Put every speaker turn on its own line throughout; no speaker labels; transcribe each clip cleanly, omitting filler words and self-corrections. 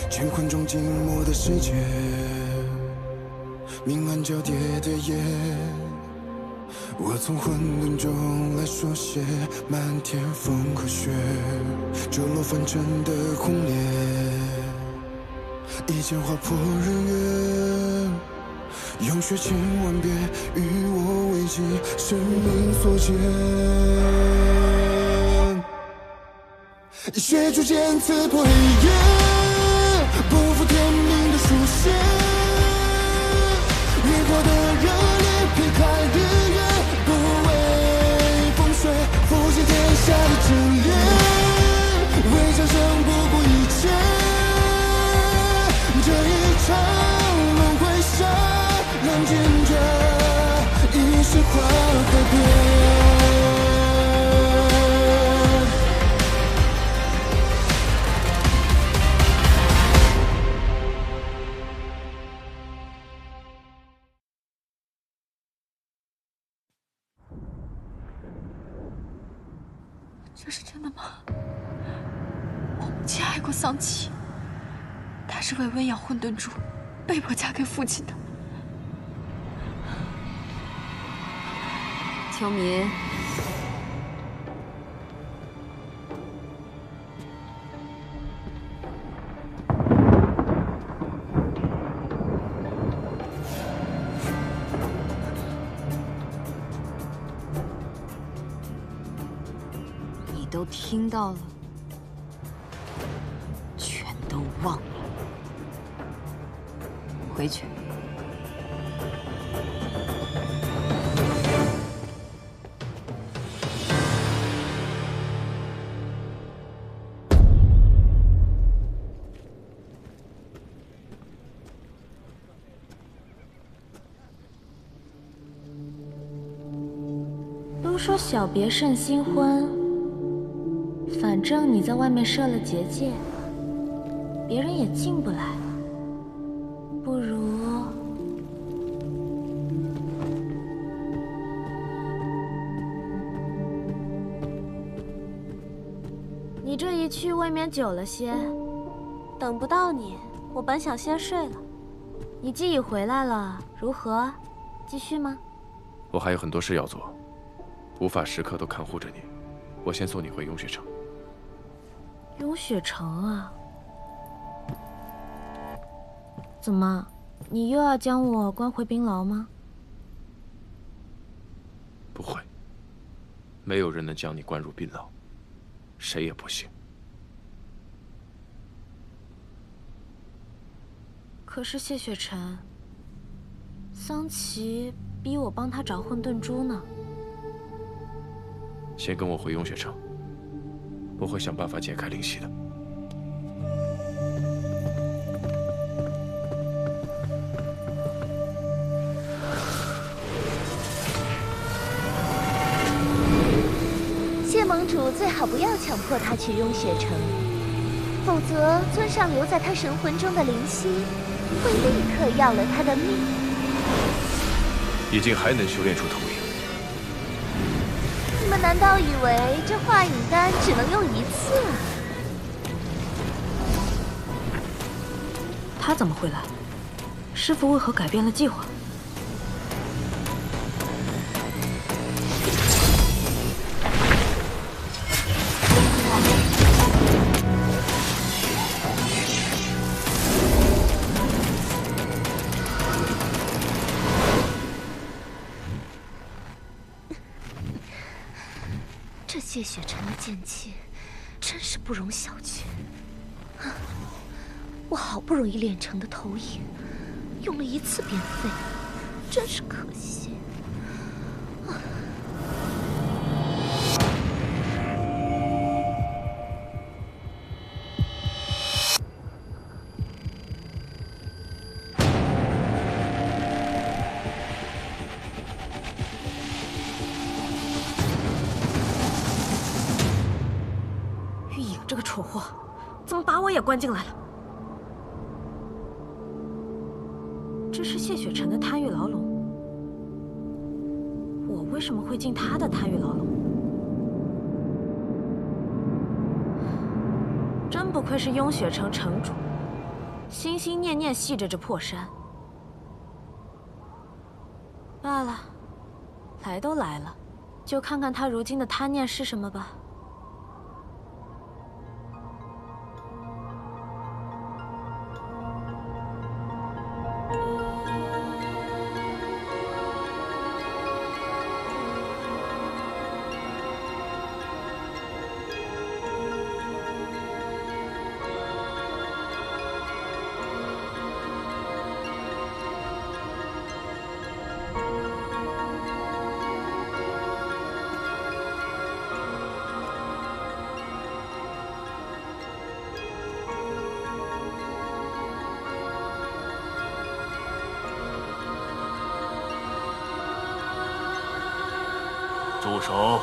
乾坤中静默的世界，明暗交叠的夜，我从混沌中来书写漫天风和雪，折落凡尘的轰烈，一剑划破日月，用血千万遍与我为尽生命所见，以血铸剑刺破黑夜，不负天命的书写，烈火的热烈劈开日月，不畏风雪，复兴天下的真烈，为战胜不顾一切，这一场轮回下，浪尖着一世花和蝶。
这是真的吗？我母亲爱过桑琪，她是为温养混沌珠，被迫嫁给父亲的。
秋民，你都听到了，全都忘了，回去。
都说小别胜新婚，反正你在外面设了结界，别人也进不来。不如……你这一去未免久了些，等不到你，我本想先睡了。你既已回来了，如何？继续吗？
我还有很多事要做，无法时刻都看护着你。我先送你回雍雪城。
雍雪城啊？怎么，你又要将我关回冰牢吗？
不会，没有人能将你关入冰牢，谁也不行。
可是谢雪晨，桑琪逼我帮他找混沌珠呢。
先跟我回雍雪城，我会想办法解开灵犀的。
谢盟主最好不要强迫他去雍雪城，否则尊上留在他神魂中的灵犀会立刻要了他的命。
已经还能修炼出投影。
你们难道以为这化影丹只能用一次啊？
他怎么会来？师父为何改变了计划？
这谢雪晨的剑气真是不容小觑。我好不容易练成的投影，用了一次便废，真是可惜。
玉影这个蠢货，怎么把我也关进来了？这是谢雪晨的贪欲牢笼，我为什么会进他的贪欲牢笼？真不愧是雍雪城城主，心心念念系着这破山。罢了，来都来了，就看看他如今的贪念是什么吧。
住手！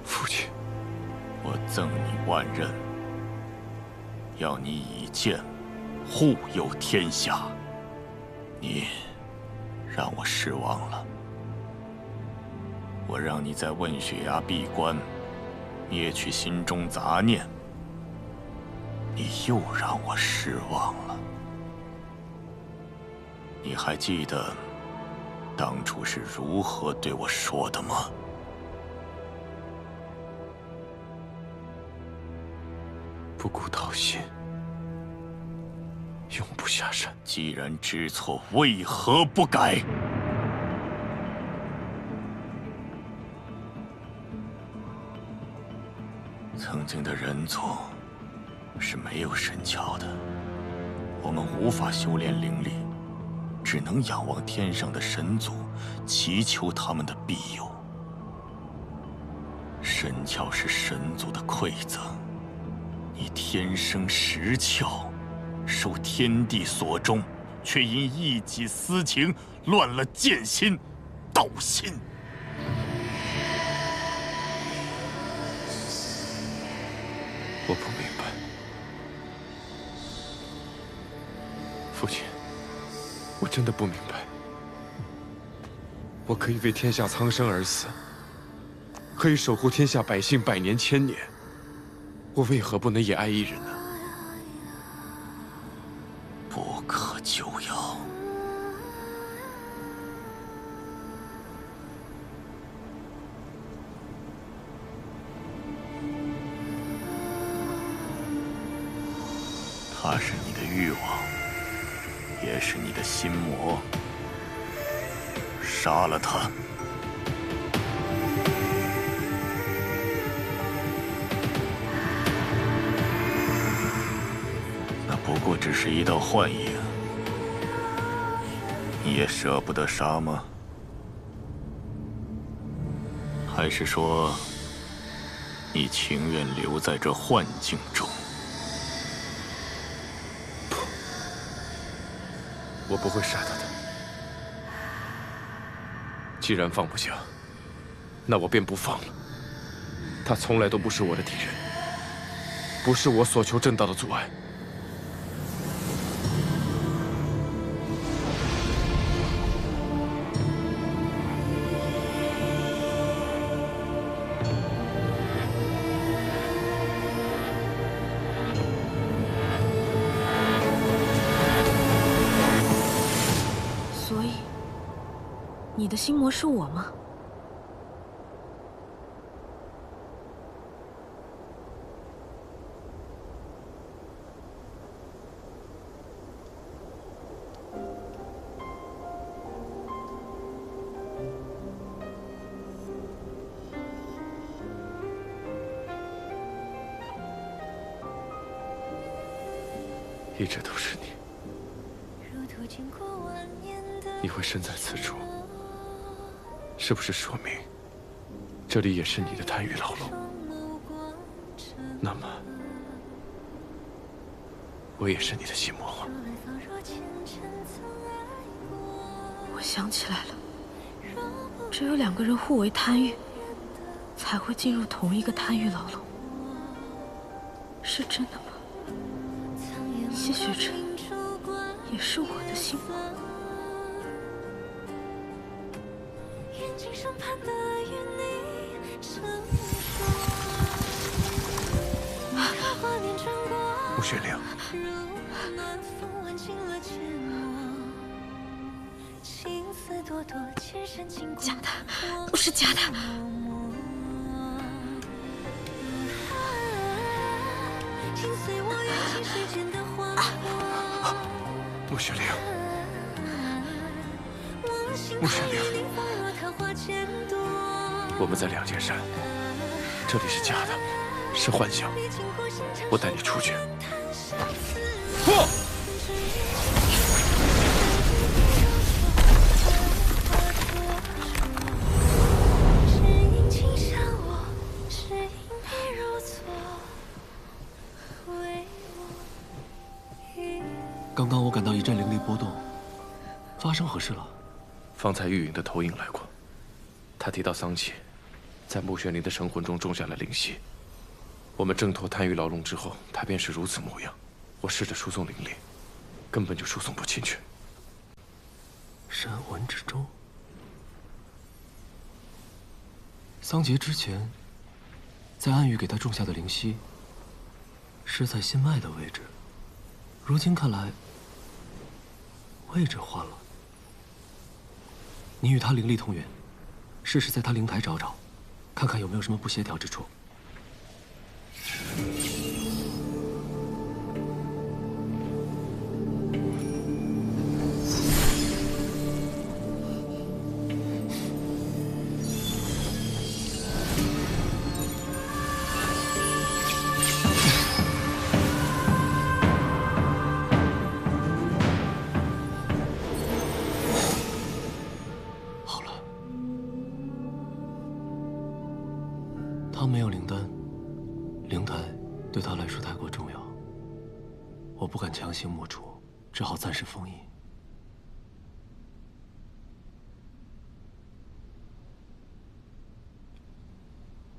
父亲，
我赠你万仞，要你以剑护佑天下。你让我失望了。我让你在问血崖闭关，灭去心中杂念，你又让我失望了。你还记得当初是如何对我说的吗？
不顾道心，永不下山。
既然知错，为何不改？曾经的人族是没有神窍的，我们无法修炼灵力，只能仰望天上的神族，祈求他们的庇佑。神窍是神族的馈赠，你天生实窍，受天地所终，却因一己私情乱了剑心、道心。
我不明白，父亲，我真的不明白。我可以为天下苍生而死，可以守护天下百姓百年千年，我为何不能也爱一人呢？
不可救药。他是你的欲望，也是你的心魔。杀了他！那不过只是一道幻影，你也舍不得杀吗？还是说，你情愿留在这幻境中？
我不会杀他的。既然放不下，那我便不放了。他从来都不是我的敌人，不是我所求正道的阻碍。
你的心魔是我吗？
一直都是你。你会身在此处，是不是说明这里也是你的贪欲牢笼？那么，我也是你的心魔了。
我想起来了，只有两个人互为贪欲，才会进入同一个贪欲牢笼。是真的吗？谢雪晨。也是我的幸福。
穆玄灵，
假的，都是假的。
穆玄灵，穆玄灵，我们在两间山，这里是假的，是幻想。我带你出去。不！
刚刚我感到一阵灵力波动，发生何事了？
方才玉影的投影来过，他提到桑启在穆玄灵的神魂中种下了灵犀。我们挣脱贪欲牢笼之后，他便是如此模样。我试着输送灵力，根本就输送不进去。
神魂之中，桑杰之前在暗域给他种下的灵犀，是在心脉的位置。如今看来，位置换了。你与他灵力同源，试试在他灵台找找，看看有没有什么不协调之处。他没有灵丹，灵台对他来说太过重要，我不敢强行抹除，只好暂时封印。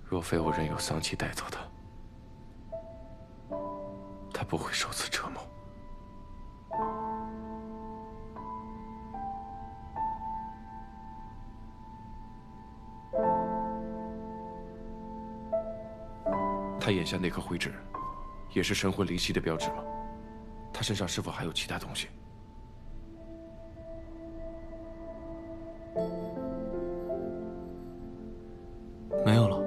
若非我任由桑启带走他，他不会受此折磨。他眼下那颗灰纸，也是神魂灵犀的标志吗？他身上是否还有其他东西？
没有了。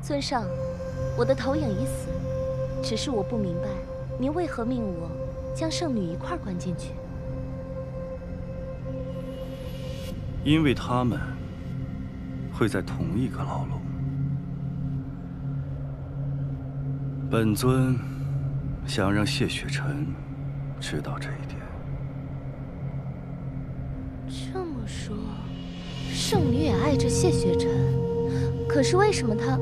尊上，我的投影已死，只是我不明白，您为何命我将圣女一块儿关进去？
因为他们会在同一个牢笼。本尊想让谢雪晨知道这一点。
这么说，圣女也爱着谢雪晨，可是为什么她……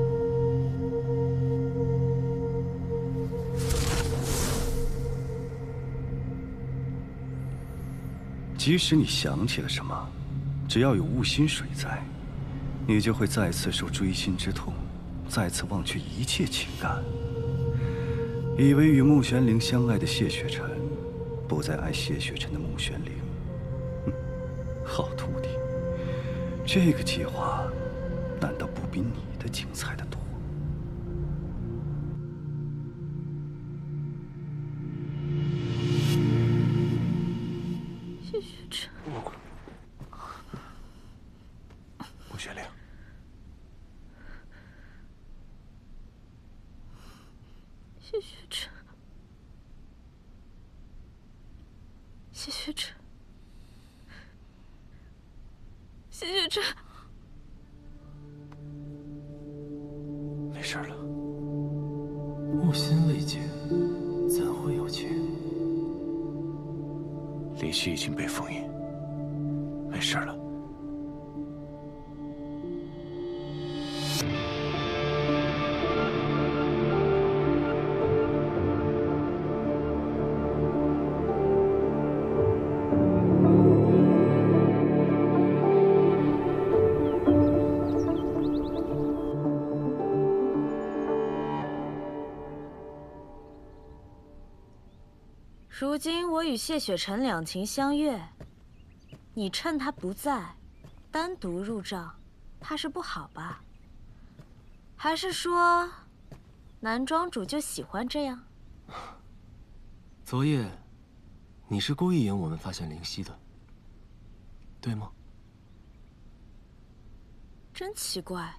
即使你想起了什么，只要有雾心水在，你就会再次受锥心之痛，再次忘却一切情感。以为与穆玄灵相爱的谢雪晨，不再爱谢雪晨的穆玄灵。好徒弟，这个计划难道不比你的精彩的多？
谢雪晨，
穆玄灵，
谢雪晨，谢雪晨，谢雪晨，
没事了。
木心未解，怎会有情？
灵犀已经被封印，没事了。
如今我与谢雪晨两情相悦，你趁他不在，单独入帐，怕是不好吧？还是说，男庄主就喜欢这样？
昨夜，你是故意引我们发现灵犀的，对吗？
真奇怪，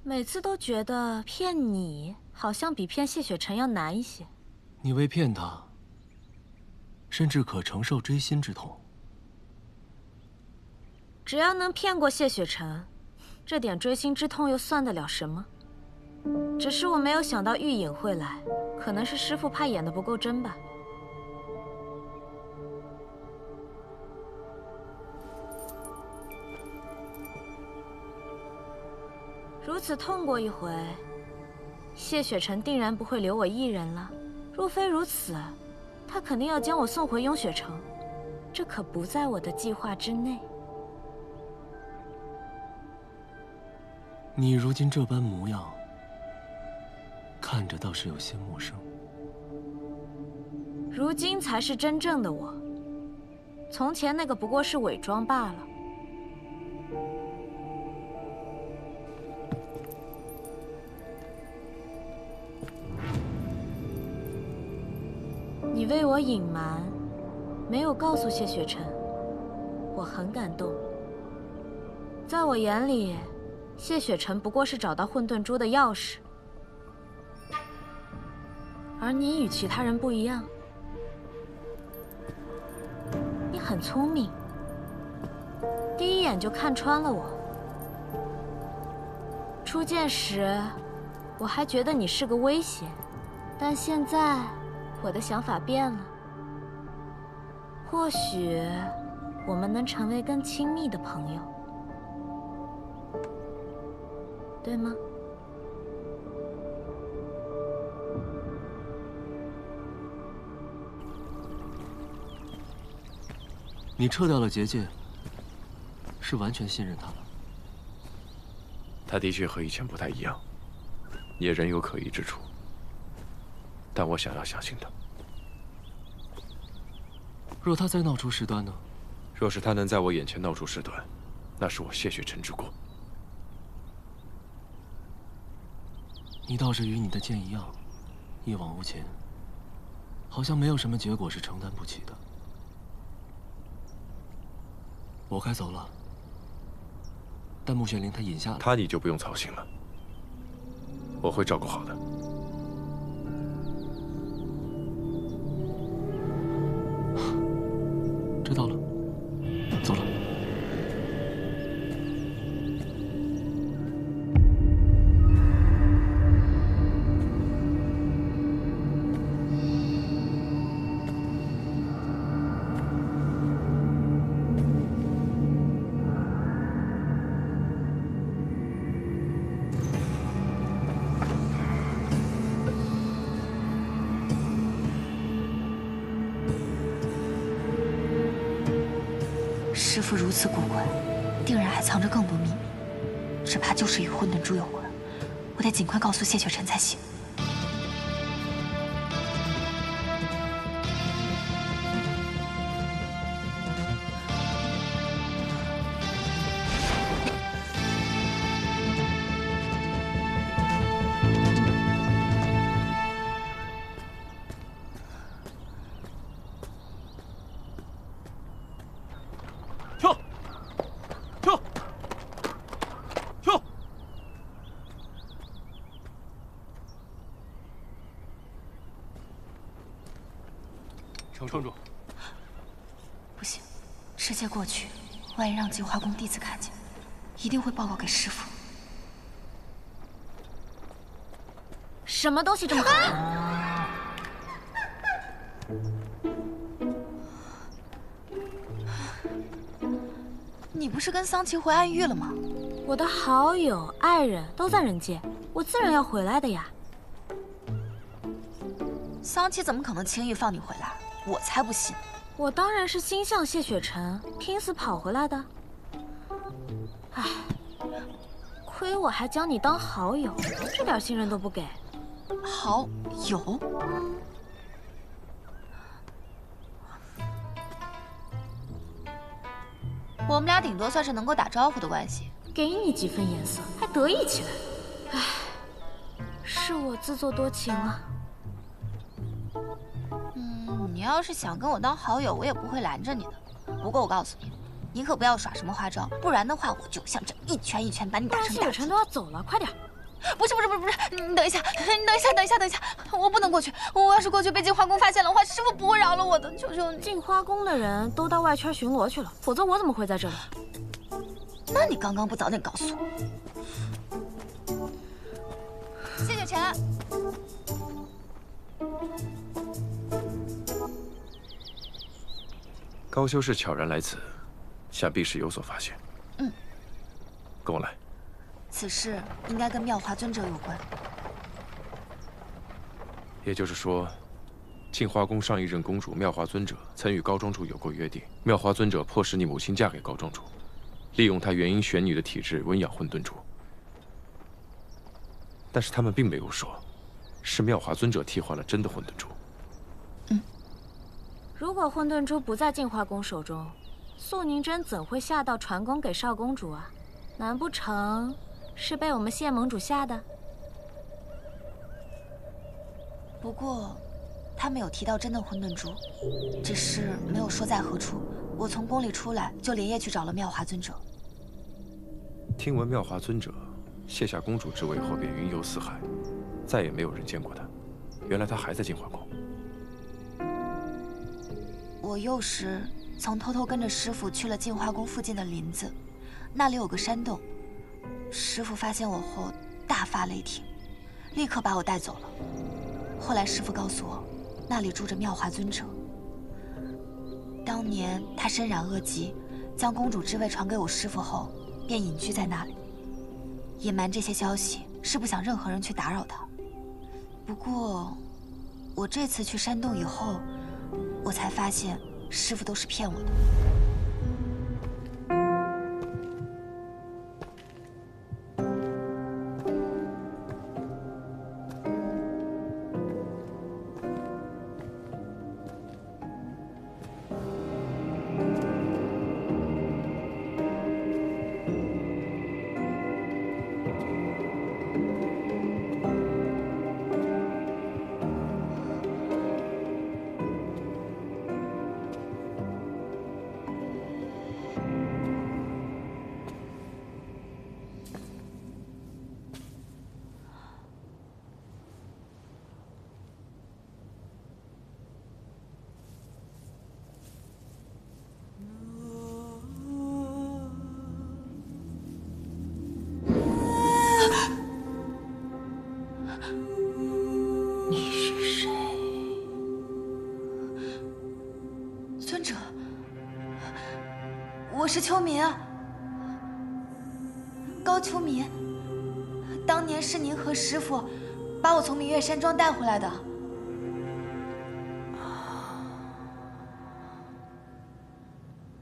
每次都觉得骗你好像比骗谢雪晨要难一些。
你为骗他，甚至可承受锥心之痛。
只要能骗过谢雪晨，这点锥心之痛又算得了什么？只是我没有想到玉隐会来，可能是师父怕演得不够真吧。如此痛过一回，谢雪晨定然不会留我一人了。若非如此，他肯定要将我送回雍雪城，这可不在我的计划之内。
你如今这般模样，看着倒是有些陌生。
如今才是真正的我，从前那个不过是伪装罢了。你为我隐瞒，没有告诉谢雪晨，我很感动。在我眼里，谢雪晨不过是找到混沌珠的钥匙，而你与其他人不一样，你很聪明，第一眼就看穿了我。初见时，我还觉得你是个威胁，但现在我的想法变了，或许我们能成为更亲密的朋友，对吗？
你撤掉了结界，是完全信任他了？
他的确和以前不太一样，也仍有可疑之处，但我想要相信他。
若他再闹出事端呢？
若是他能在我眼前闹出事端，那是我谢雪晨之过。
你倒是与你的剑一样，一往无前，好像没有什么结果是承担不起的。我该走了，但穆玄灵他饮下了。
他你就不用操心了，我会照顾好的。
知道了，走了。
师父如此古怪，定然还藏着更多秘密，只怕就是与混沌珠有关。我得尽快告诉谢雪晨才行。
城主，
不行，直接过去，万一让净华宫弟子看见，一定会报告给师父。
什么东西这么好看？
你不是跟桑琪回暗域了吗？
我的好友、爱人都在人界，我自然要回来的呀。
桑琪怎么可能轻易放你回来？我才不信！
我当然是心向谢雪晨，拼死跑回来的。唉，亏我还将你当好友，这点信任都不给。
好友？我们俩顶多算是能够打招呼的关系。
给你几分颜色，还得意起来。唉，是我自作多情啊。
你要是想跟我当好友，我也不会拦着你的。不过我告诉你，你可不要耍什么花招，不然的话，我就像这一拳一拳把你打成大。
谢雪晨都要走了，快点！
不是，你等一下，我不能过去。我要是过去被净化宫发现了的话，师傅不会饶了我的，求求你。
净化宫的人都到外圈巡逻去了，否则我怎么会在这里？
那你刚刚不早点告诉我？谢雪晨。
高修士悄然来此，想必是有所发现。跟我来。
此事应该跟妙华尊者有关。
也就是说，净化宫上一任公主妙华尊者曾与高庄主有过约定，妙华尊者迫使你母亲嫁给高庄主，利用她元婴玄女的体质温养混沌珠。但是他们并没有说，是妙华尊者替换了真的混沌珠。
如果混沌珠不在净化宫手中，素宁真怎会下到传宫给少公主啊？难不成是被我们谢盟主下的？
不过，他没有提到真的混沌珠，只是没有说在何处。我从宫里出来，就连夜去找了妙华尊者。
听闻妙华尊者卸下公主之位后便云游四海，再也没有人见过他。原来他还在净化宫。
我幼时曾偷偷跟着师傅去了净化宫附近的林子，那里有个山洞。师傅发现我后大发雷霆，立刻把我带走了。后来师傅告诉我，那里住着妙华尊者。当年他身染恶疾，将公主之位传给我师傅后，便隐居在那里。隐瞒这些消息是不想任何人去打扰他。不过，我这次去山洞以后，我才发现师傅都是骗我的。
你是谁？
尊者，我是秋民啊，高秋民。当年是您和师傅把我从明月山庄带回来的。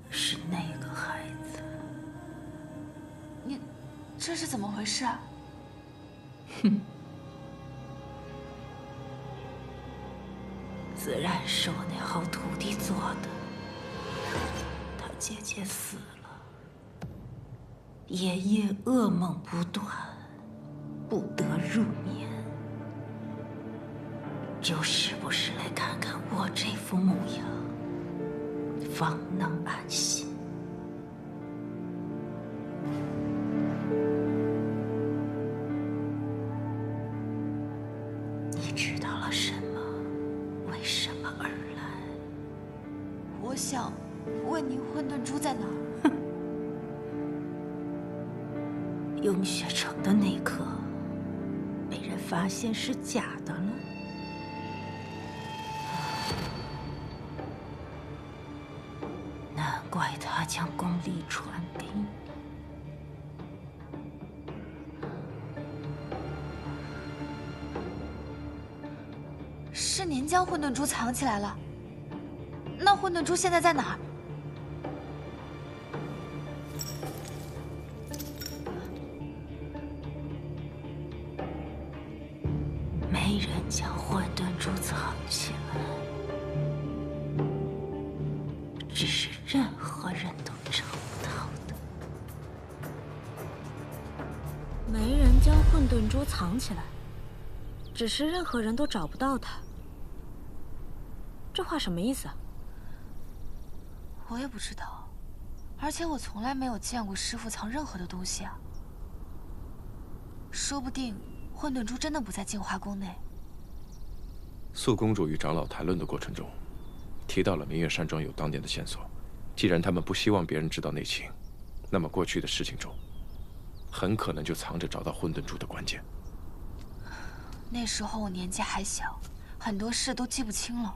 是那个孩子。
你这是怎么回事啊？
自然是我那好徒弟做的。他姐姐死了，夜夜噩梦不断，不得入眠，就时不时来看看我这副模样，方能安心。你知道了什么？为什么而来？
我想问您，混沌珠在哪儿？
用血城的那颗，被人发现是假的了。难怪他将功力传给你。
是您将混沌珠藏起来了？那混沌珠现在在哪儿？
没人将混沌珠藏起来，只是任何人都找不到。沌珠藏起来，只是任何人都找不到它。这话什么意思啊？
我也不知道，而且我从来没有见过师傅藏任何的东西啊。说不定混沌珠真的不在净华宫内。
素公主与长老谈论的过程中，提到了明月山庄有当年的线索。既然他们不希望别人知道内情，那么过去的事情中，很可能就藏着找到混沌珠的关键。
那时候我年纪还小，很多事都记不清了。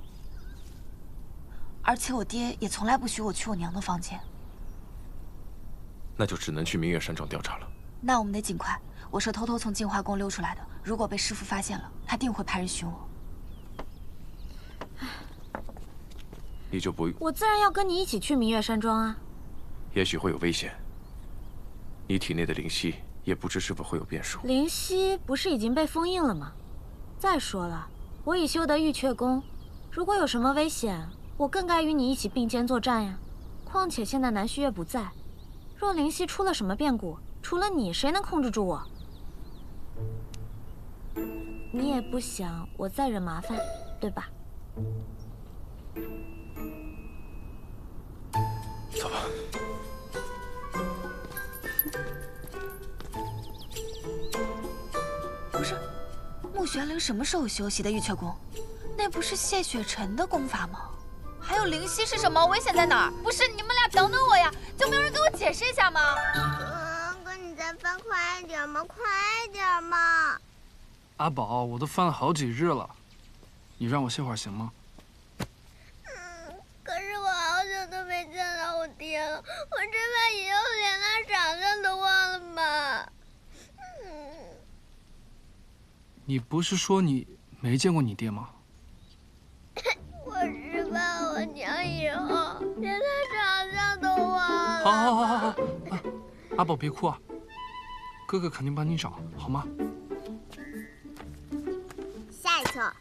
而且我爹也从来不许我去我娘的房间。
那就只能去明月山庄调查了。
那我们得尽快。我是偷偷从净华宫溜出来的，如果被师傅发现了，他定会派人寻我。
你就不……
我自然要跟你一起去明月山庄啊。
也许会有危险。你体内的灵犀也不知是否会有变数。
灵犀不是已经被封印了吗？再说了，我已修得玉阙功，如果有什么危险，我更该与你一起并肩作战呀。况且现在南虚月不在，若灵犀出了什么变故，除了你，谁能控制住我？你也不想我再惹麻烦，对吧？
走吧。
不是，穆玄灵什么时候修习的玉阙功？那不是谢雪晨的功法吗？还有灵犀是什么？危险在哪儿？不是，你们俩等等我呀！就没有人给我解释一下吗？
哥，你再翻快一点嘛，快点嘛！
阿宝，我都翻了好几日了，你让我歇会儿行吗？
可是我好久都没见到我爹了，我这怕以后连他长相都忘了吧。
你不是说你没见过你爹吗？
我是怕我娘以后连他长相都忘了。
好，阿宝别哭啊，哥哥肯定帮你找，好吗？
下一册。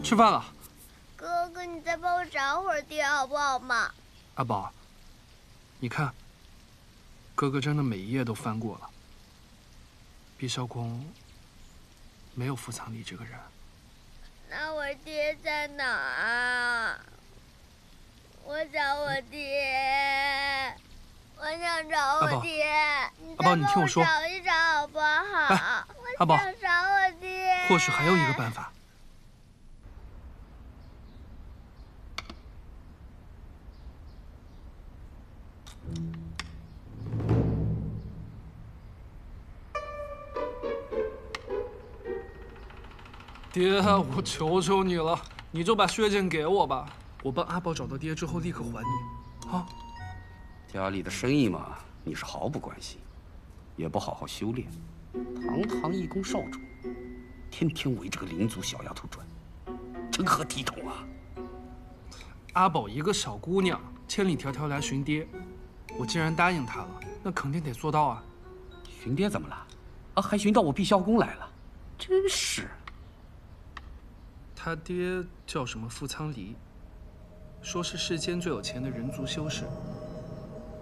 吃饭了。
哥哥，你再帮我找会儿爹好不好嘛？
阿宝，你看，哥哥真的每一页都翻过了。碧霄宫没有傅藏礼这个人。
那我爹在哪儿啊？我找我爹，我想找我爹。
阿宝，你听我说，
找一找好不好？
阿宝，
我想找我爹。
或许还有一个办法。爹，我求求你了，你就把血剑给我吧，我帮阿宝找到爹之后立刻还你，啊！
家里的生意嘛，你是毫不关心，也不好好修炼，堂堂一宫少主，天天围着个灵族小丫头转，成何体统啊！
阿宝一个小姑娘，千里迢迢来寻爹，我既然答应她了，那肯定得做到啊！
寻爹怎么了？啊，还寻到我碧霄宫来了，真是！
他爹叫什么傅苍离，说是世间最有钱的人族修士。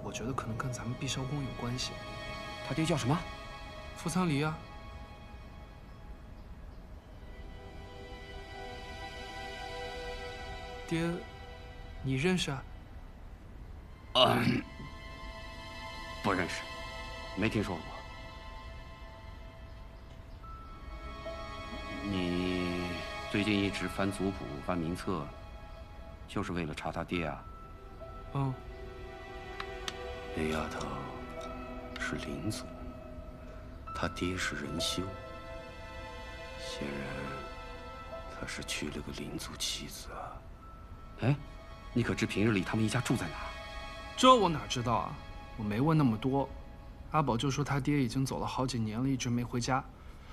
我觉得可能跟咱们碧霄宫有关系。
他爹叫什么？
傅苍离啊。爹，你认识啊？
不认识，没听说过。你最近一直翻族谱、翻名册，就是为了查他爹啊？
嗯。
那丫头是灵族，他爹是人修，显然他是娶了个灵族妻子啊。哎，你可知平日里他们一家住在哪儿？
这我哪知道啊，我没问那么多。阿宝就说他爹已经走了好几年了，一直没回家。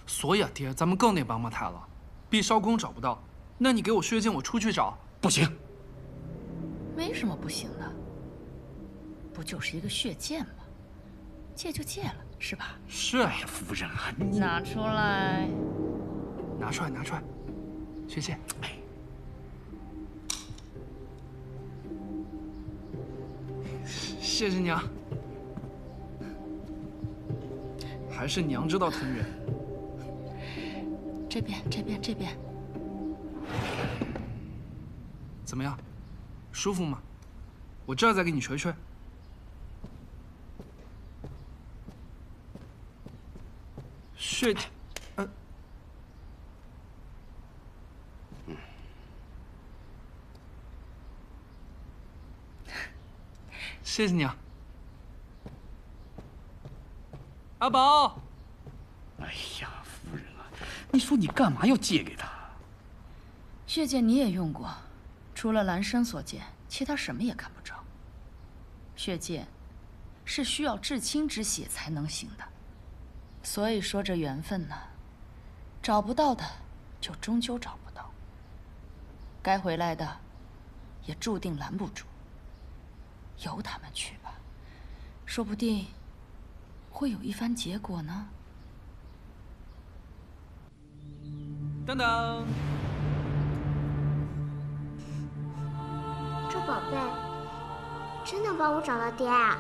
所以啊，爹，咱们更得帮帮他了。碧烧宫找不到，那你给我血剑，我出去找。
不行。
没什么不行的，不就是一个血剑吗？借就借了，是吧？
是啊。
哎呀，夫人啊，
拿出来。
拿出来，拿出来，血剑。哎。 谢谢娘，还是娘知道疼人。
这边，这边，这边，
怎么样？舒服吗？我这儿再给你捶捶。血，谢谢你啊，阿宝。
哎呀，夫人啊，你说你干嘛要借给他？
血剑你也用过，除了蓝生所见，其他什么也看不着。血剑是需要至亲之血才能行的，所以说这缘分呢，找不到的就终究找不到，该回来的也注定拦不住。 由他们去吧，说不定会有一番结果呢。
等等，
这宝贝真的帮我找到爹啊！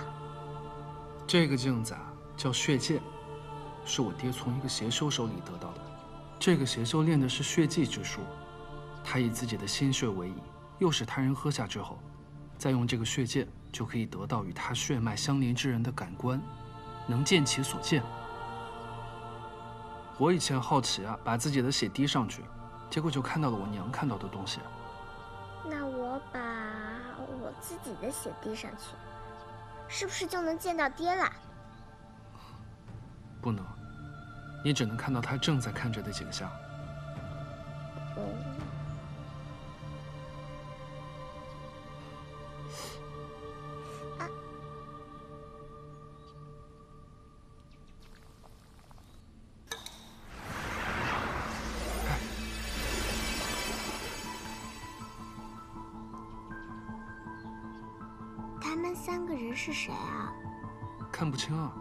这个镜子啊叫血剑，是我爹从一个邪修手里得到的。这个邪修练的是血祭之术，他以自己的心血为引，诱使他人喝下之后，再用这个血剑。 就可以得到与他血脉相连之人的感官，能见其所见。我以前好奇啊，把自己的血滴上去，结果就看到了我娘看到的东西。
那我把我自己的血滴上去，是不是就能见到爹了？
不能，你只能看到他正在看着的景象。
他们3个人是谁啊？
看不清啊。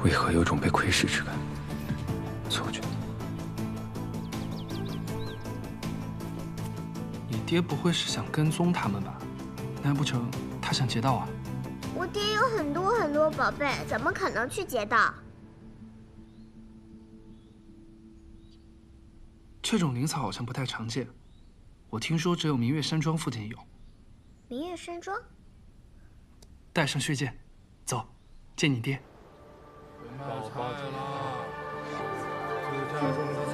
为何有种被窥视之感？错觉。
你爹不会是想跟踪他们吧？难不成他想劫道啊？
我爹有很多宝贝，怎么可能去劫道？
这种灵草好像不太常见，我听说只有明月山庄附近有。
明月山庄？
带上血剑，走，见你爹。
卖菜了，这家种的菜，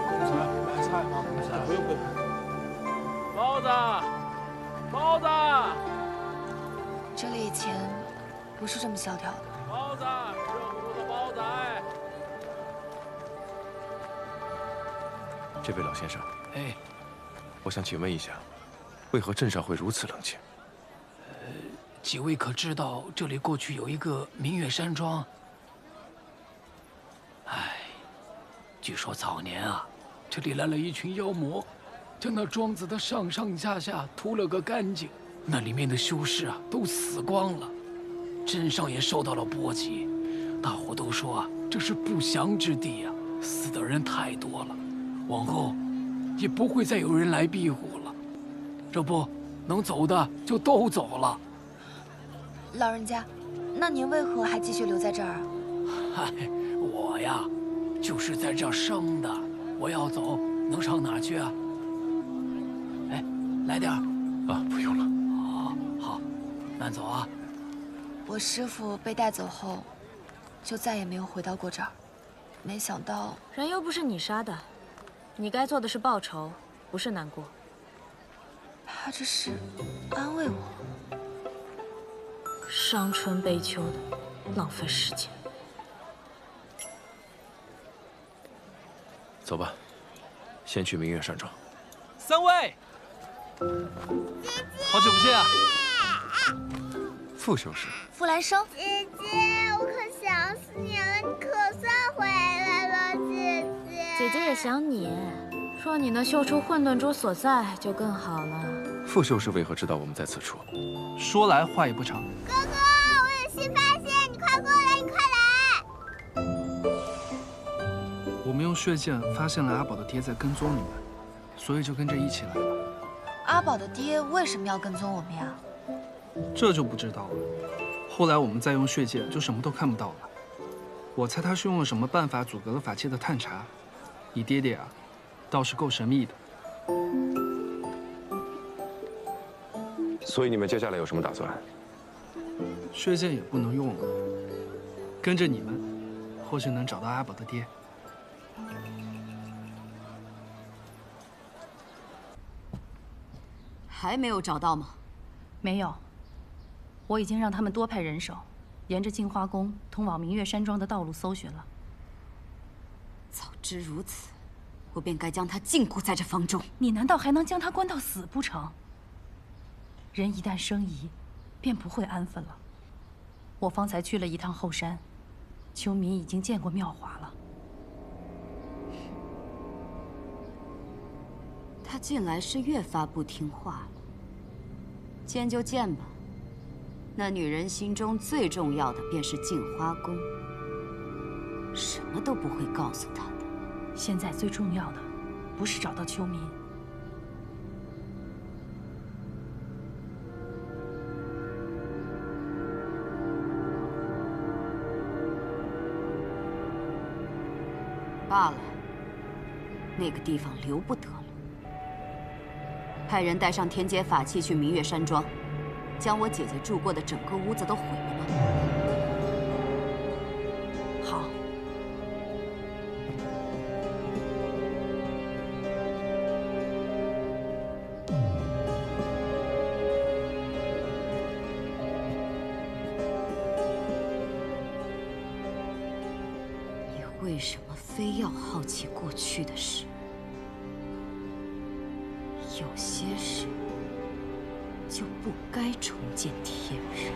公菜买菜啊，公菜不用。包子，包子，
这里以前不是这么萧条的。
包子，热乎乎的包子，哎。
这位老先生，
哎，
我想请问一下，为何镇上会如此冷清？
几位可知道这里过去有一个明月山庄？哎，据说早年啊，这里来了一群妖魔，将那庄子的上上下下屠了个干净，那里面的修士啊都死光了，镇上也受到了波及。大伙都说啊，这是不祥之地啊，死的人太多了，往后也不会再有人来庇护了。这不，能走的就都走了。
老人家，那您为何还继续留在这儿啊？
嗨，我呀，就是在这儿生的。我要走，能上哪儿去啊？哎，来点儿。
啊，不用了。
好，慢走啊。
我师父被带走后，就再也没有回到过这儿。没想到
人又不是你杀的，你该做的是报仇，不是难过。
他这是安慰我。
伤春悲秋的，浪费时间。
走吧，先去明月山庄。
三位，好久不见啊！
傅修士，
傅来生，
姐姐，我可想死你了，你可算回来了，姐姐。
姐姐也想你，若你能嗅出混沌珠所在，就更好了。
傅修士为何知道我们在此处？
说来话也不长。
哥哥，我有新发现，你快过来，你快来！
我们用血剑发现了阿宝的爹在跟踪你们，所以就跟着一起来了。
阿宝的爹为什么要跟踪我们呀？
这就不知道了。后来我们再用血剑，就什么都看不到了。我猜他是用了什么办法阻隔了法器的探查。你爹爹啊，倒是够神秘的。
所以你们接下来有什么打算？
血剑也不能用了，跟着你们，或许能找到阿宝的爹。
还没有找到吗？
没有，我已经让他们多派人手，沿着镜花宫通往明月山庄的道路搜寻了。
早知如此，我便该将他禁锢在这房中。
你难道还能将他关到死不成？人一旦生疑，便不会安分了。我方才去了一趟后山，秋民已经见过妙华了。
他近来是越发不听话了。见就见吧，那女人心中最重要的便是镜花宫，什么都不会告诉她的。
现在最重要的，不是找到秋民。
罢了，那个地方留不得了。派人带上天阶法器去明月山庄，将我姐姐住过的整个屋子都毁了吧。
好。
你为什么非要好奇过去的事？有些事就不该重见天日。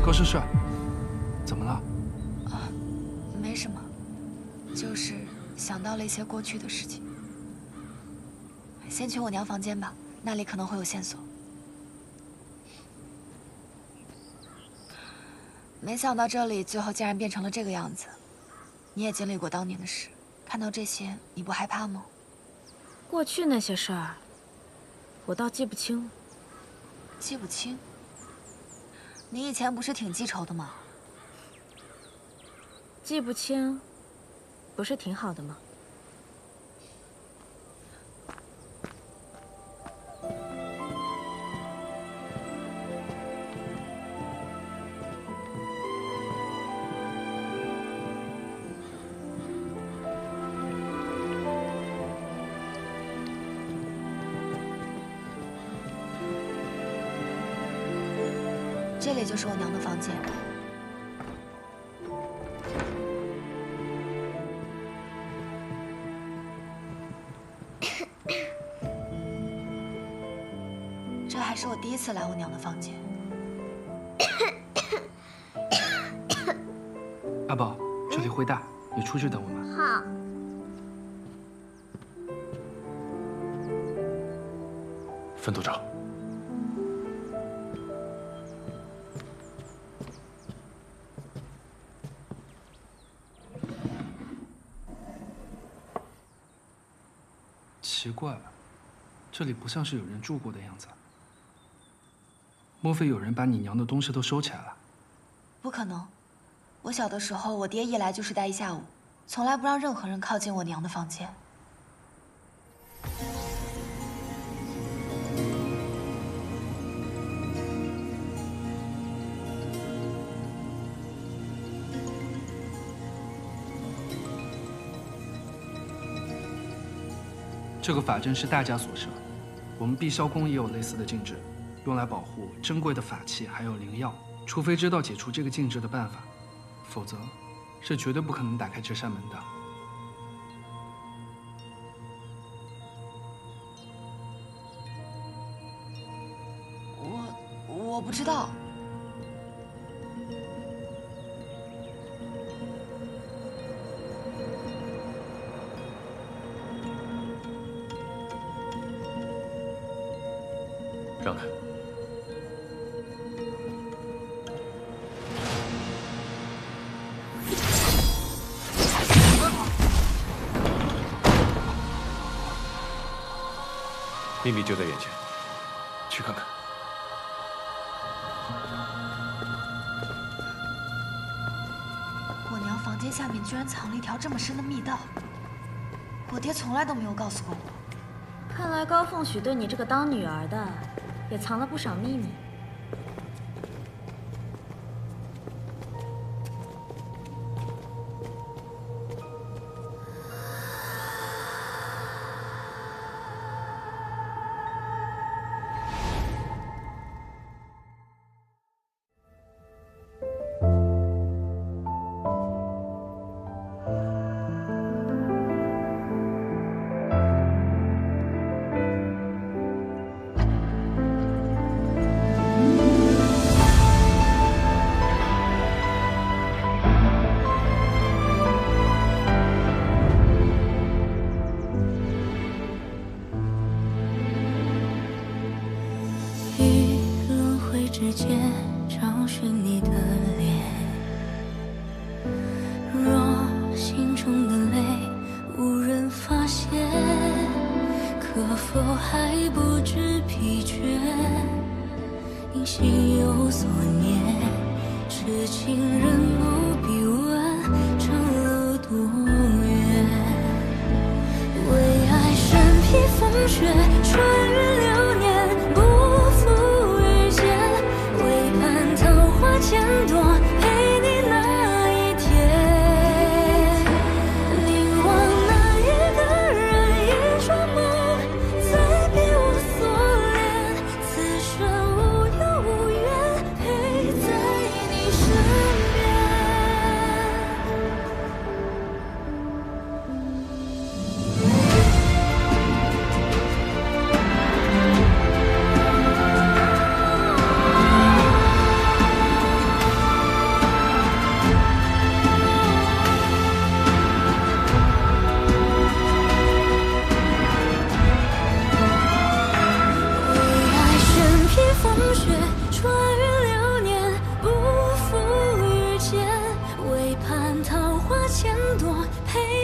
高师师，怎么了？
没什么，就是想到了一些过去的事情。先去我娘房间吧，那里可能会有线索。没想到这里最后竟然变成了这个样子。你也经历过当年的事，看到这些，你不害怕吗？
过去那些事儿，我倒记不清了。
记不清？你以前不是挺记仇的吗？
记不清，不是挺好的吗？
这里就是我娘的房间。这还是我第一次来我娘的房间。
阿宝，这里会大，你出去等我们。
好。
分组长。
奇怪，这里不像是有人住过的样子。莫非有人把你娘的东西都收起来了？
不可能，我小的时候，我爹一来就是待一下午，从来不让任何人靠近我娘的房间。
这个法阵是大家所设，我们碧霄宫也有类似的禁制，用来保护珍贵的法器还有灵药。除非知道解除这个禁制的办法，否则是绝对不可能打开这扇门的。
我不知道。
让开！秘密就在眼前，去看看。
我娘房间下面居然藏了一条这么深的密道，我爹从来都没有告诉过我。
看来高凤许对你这个当女儿的，也藏了不少秘密。
之间找寻你的脸，若心中的泪无人发现，可否还不知疲倦？因心有所念，痴情人不必问长路多远。为爱身披风雪，穿越流年，不负遇见。为盼桃花千朵，陪你那一天。凝望那一个人，一双梦，再别无所恋。此生无忧无怨，陪在你身边。风雪穿越流年，不负遇见。为盼桃花千朵，陪